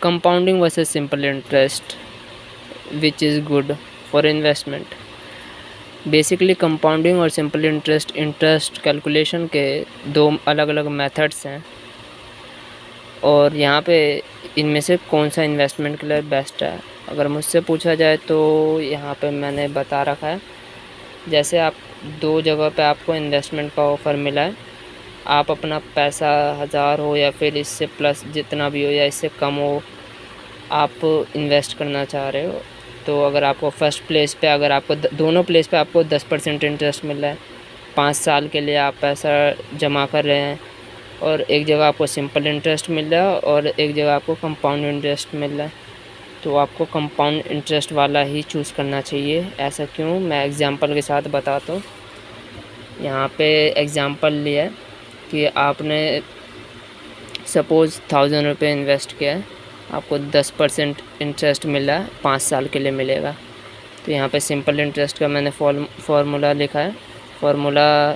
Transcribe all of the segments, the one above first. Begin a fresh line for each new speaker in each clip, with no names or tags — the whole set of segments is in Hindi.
Compounding versus simple interest, which is good for investment. Basically compounding और सिंपल इंटरेस्ट कैलकुलेशन के दो अलग अलग मेथड्स हैं, और यहाँ पे इनमें से कौन सा इन्वेस्टमेंट के लिए बेस्ट है अगर मुझसे पूछा जाए तो यहाँ पे मैंने बता रखा है। जैसे आप दो जगह पे आपको इन्वेस्टमेंट का ऑफ़र मिला है, आप अपना पैसा 1000 हो या फिर इससे प्लस जितना भी हो या इससे कम हो, आप इन्वेस्ट करना चाह रहे हो, तो अगर आपको फर्स्ट प्लेस पे अगर आपको दोनों प्लेस पे आपको 10% इंटरेस्ट मिल रहा है, 5 साल के लिए आप पैसा जमा कर रहे हैं, और एक जगह आपको सिंपल इंटरेस्ट मिल रहा है और एक जगह आपको कंपाउंड इंटरेस्ट मिल रहा है, तो आपको कंपाउंड इंटरेस्ट वाला ही चूज़ करना चाहिए। ऐसा क्यों, मैं एग्जांपल के साथ बताता हूँ। यहाँ पे एग्जांपल लिया है कि आपने सपोज़ 1000 रुपये इन्वेस्ट किया है, आपको 10% इंटरेस्ट मिल रहा है, 5 साल के लिए मिलेगा। तो यहाँ पे सिंपल इंटरेस्ट का मैंने फार्मूला लिखा है, फार्मूला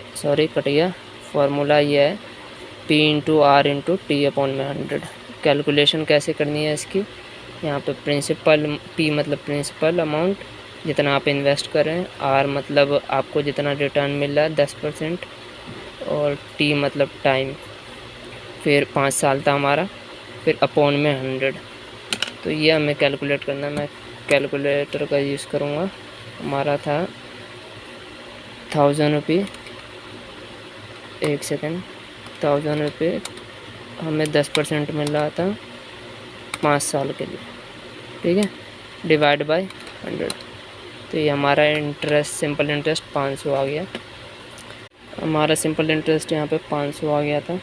ये है P/R/T/100। कैलकुलेशन कैसे करनी है इसकी, यहाँ पे प्रिंसिपल, P मतलब प्रिंसिपल अमाउंट जितना आप इन्वेस्ट कर रहे हैं, R मतलब आपको जितना रिटर्न मिल रहा है 10%, और T मतलब टाइम, फिर 5 साल था हमारा, फिर अपॉन में 100। तो ये हमें कैलकुलेट करना है। मैं कैलकुलेटर का यूज़ करूँगा। हमारा था 1000 रुपये, 1000 रुपये हमें 10% मिल रहा था 5 साल के लिए, ठीक है, डिवाइड बाय 100। तो ये हमारा इंटरेस्ट, सिंपल इंटरेस्ट 500 आ गया। हमारा सिंपल इंटरेस्ट यहाँ पे 500 आ गया था।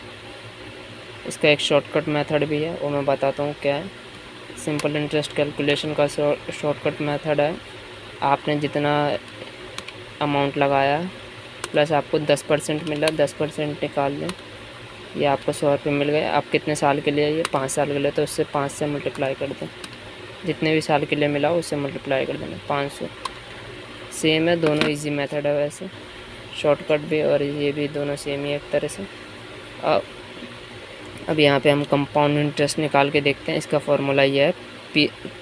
इसका एक शॉर्टकट मेथड भी है, वो मैं बताता हूँ क्या है। सिंपल इंटरेस्ट कैलकुलेशन का शॉर्टकट मेथड है, आपने जितना अमाउंट लगाया प्लस आपको 10% मिला, 10% निकाल लें, ये आपको 100 रुपये मिल गए। आप कितने साल के लिए, ये 5 साल के लिए, तो उससे 5 से मल्टीप्लाई कर दें, जितने भी साल के लिए मिला उससे मल्टीप्लाई कर देना 500। सेम है, दोनों इजी मेथड है वैसे, शॉर्टकट भी और ये भी दोनों सेम ही एक तरह से। अब यहाँ पे हम कंपाउंड इंटरेस्ट निकाल के देखते हैं। इसका फॉर्मूला ये है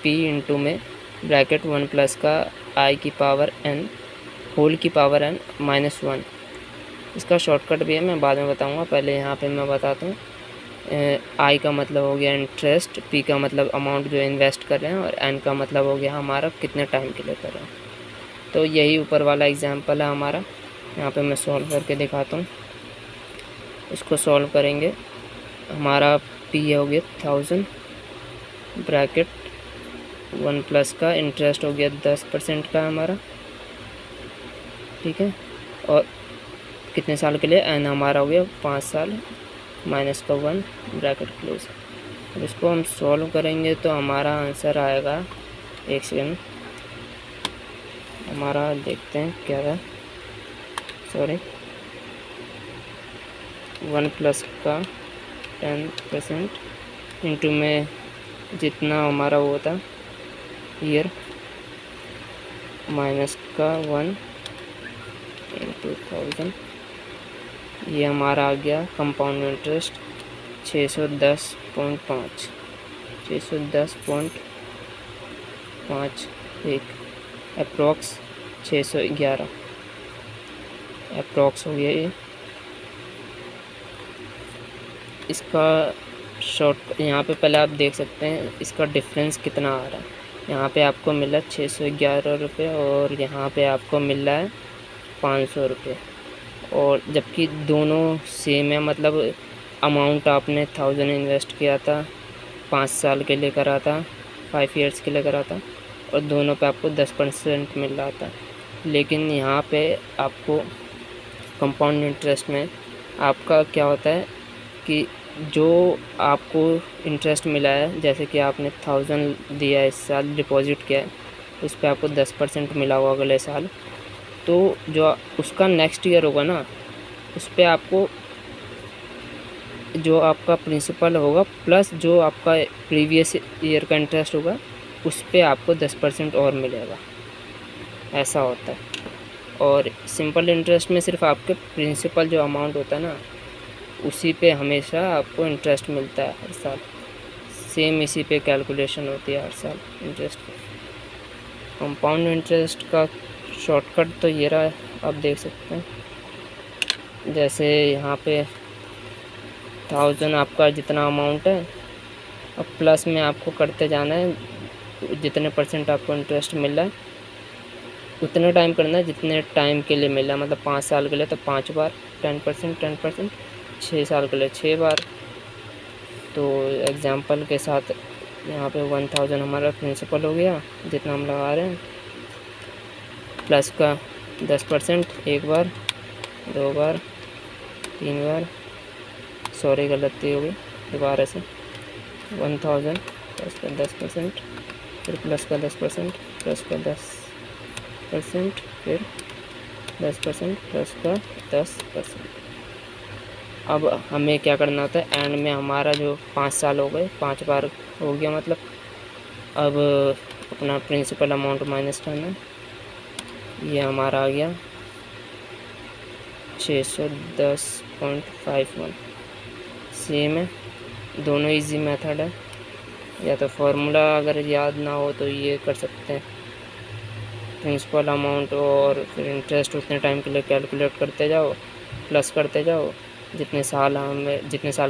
P इंटू में ब्रैकेट 1 प्लस का I की पावर N होल की पावर N माइनस 1। इसका शॉर्टकट भी है, मैं बाद में बताऊँगा, पहले यहाँ पे मैं बताता हूँ। I का मतलब हो गया इंटरेस्ट, P का मतलब अमाउंट जो इन्वेस्ट कर रहे हैं, और N का मतलब हो गया हमारा कितने टाइम के लिए कर रहे हैं। तो यही ऊपर वाला एग्जाम्पल है हमारा। यहाँ पे मैं सॉल्व करके दिखाता हूँ। इसको सॉल्व करेंगे, हमारा P हो गया 1000 ब्रैकेट 1 प्लस का इंटरेस्ट हो गया 10% का हमारा, ठीक है, और कितने साल के लिए, N हमारा हो गया 5 साल, माइनस का 1 ब्रैकेट क्लोज। अब इसको हम सॉल्व करेंगे तो हमारा आंसर आएगा, एक सेकेंड, हमारा देखते हैं क्या है, 1 प्लस का 10% इंटू में जितना हमारा वो था ईयर, माइनस का 1 इंटू 1000, ये हमारा आ गया कंपाउंड इंटरेस्ट 610.5, 610.51 अप्रॉक्स 611 अप्रॉक्स हो गया ये। इसका शॉर्ट यहाँ पे पहले आप देख सकते हैं इसका डिफरेंस कितना आ रहा है। यहाँ पे आपको मिला 611 रुपये और यहाँ पे आपको मिल रहा है 500 रुपये, और जबकि दोनों सेम है, मतलब अमाउंट आपने 1000 इन्वेस्ट किया था, 5 साल के लिए करा था, 5 ईयर्स के लिए करा था, और दोनों पे आपको 10% मिल रहा था। लेकिन यहाँ पे आपको कंपाउंड इंटरेस्ट में आपका क्या होता है कि जो आपको इंटरेस्ट मिला है, जैसे कि आपने 1000 दिया है, इस साल डिपॉजिट किया है, उस पर आपको 10% मिला होगा अगले साल, तो जो उसका नेक्स्ट ईयर होगा ना, उस पर आपको जो आपका प्रिंसिपल होगा प्लस जो आपका प्रीवियस ईयर का इंटरेस्ट होगा, उस पर आपको 10% और मिलेगा, ऐसा होता है। और सिंपल इंटरेस्ट में सिर्फ आपके प्रिंसिपल जो अमाउंट होता है ना, उसी पे हमेशा आपको इंटरेस्ट मिलता है हर साल। सेम इसी पे कैलकुलेशन होती है हर साल इंटरेस्ट पे। कंपाउंड इंटरेस्ट का शॉर्टकट तो ये रहा, आप देख सकते हैं। जैसे यहाँ पे 1000 आपका जितना अमाउंट है, अब प्लस में आपको करते जाना है, जितने परसेंट आपको इंटरेस्ट मिल रहा है उतने टाइम करना है जितने टाइम के लिए मिल रहा है। मतलब 5 साल के लिए तो 5 बार 10%, 6 साल के लिए 6 बार। तो एग्जांपल के साथ यहाँ पे 1000 हमारा प्रिंसिपल हो गया जितना हम लगा रहे हैं, प्लस का 10% 1 बार, 2 बार, 3 बार, सॉरी गलती हो गई, दोबारा से 1000 प्लस का 10%, फिर प्लस का 10%, प्लस का 10%, फिर 10% प्लस का 10%। अब हमें क्या करना होता है, एंड में हमारा जो 5 साल हो गए, 5 बार हो गया, मतलब अब अपना प्रिंसिपल अमाउंट माइनस करना है। ये हमारा आ गया 610.51। सेम है, दोनों इजी मेथड है। या तो फार्मूला अगर याद ना हो तो ये कर सकते हैं, प्रिंसिपल अमाउंट और फिर इंटरेस्ट उतने टाइम के लिए कैलकुलेट करते जाओ, प्लस करते जाओ जितने साल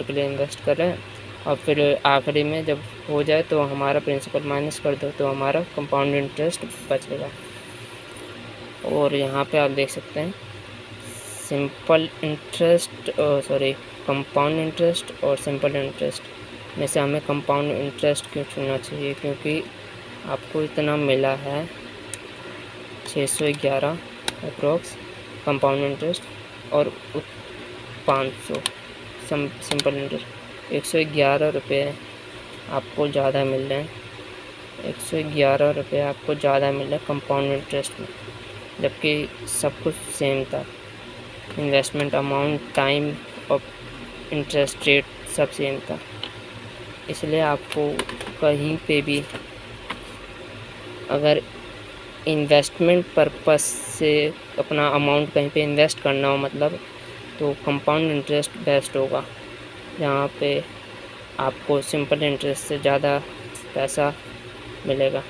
के लिए इन्वेस्ट कर रहे हैं, और फिर आखिरी में जब हो जाए तो हमारा प्रिंसिपल माइनस कर दो तो हमारा कंपाउंड इंटरेस्ट बचेगा। और यहाँ पे आप देख सकते हैं कंपाउंड इंटरेस्ट और सिंपल इंटरेस्ट में से हमें कंपाउंड इंटरेस्ट क्यों चुनना चाहिए, क्योंकि आपको इतना मिला है 611 अप्रोक्स कंपाउंड इंटरेस्ट और 500 सिंपल इंटरेस्ट। 111 रुपये आपको ज़्यादा मिल रहे हैं, 111 रुपये आपको ज़्यादा मिल रहा है कंपाउंड इंटरेस्ट में, जबकि सब कुछ सेम था। इन्वेस्टमेंट अमाउंट, टाइम और इंटरेस्ट रेट सब सेम था। इसलिए आपको कहीं पे भी अगर इन्वेस्टमेंट पर्पस से अपना अमाउंट कहीं पे इन्वेस्ट करना हो, मतलब तो कंपाउंड इंटरेस्ट बेस्ट होगा, जहाँ पे आपको सिंपल इंटरेस्ट से ज़्यादा पैसा मिलेगा।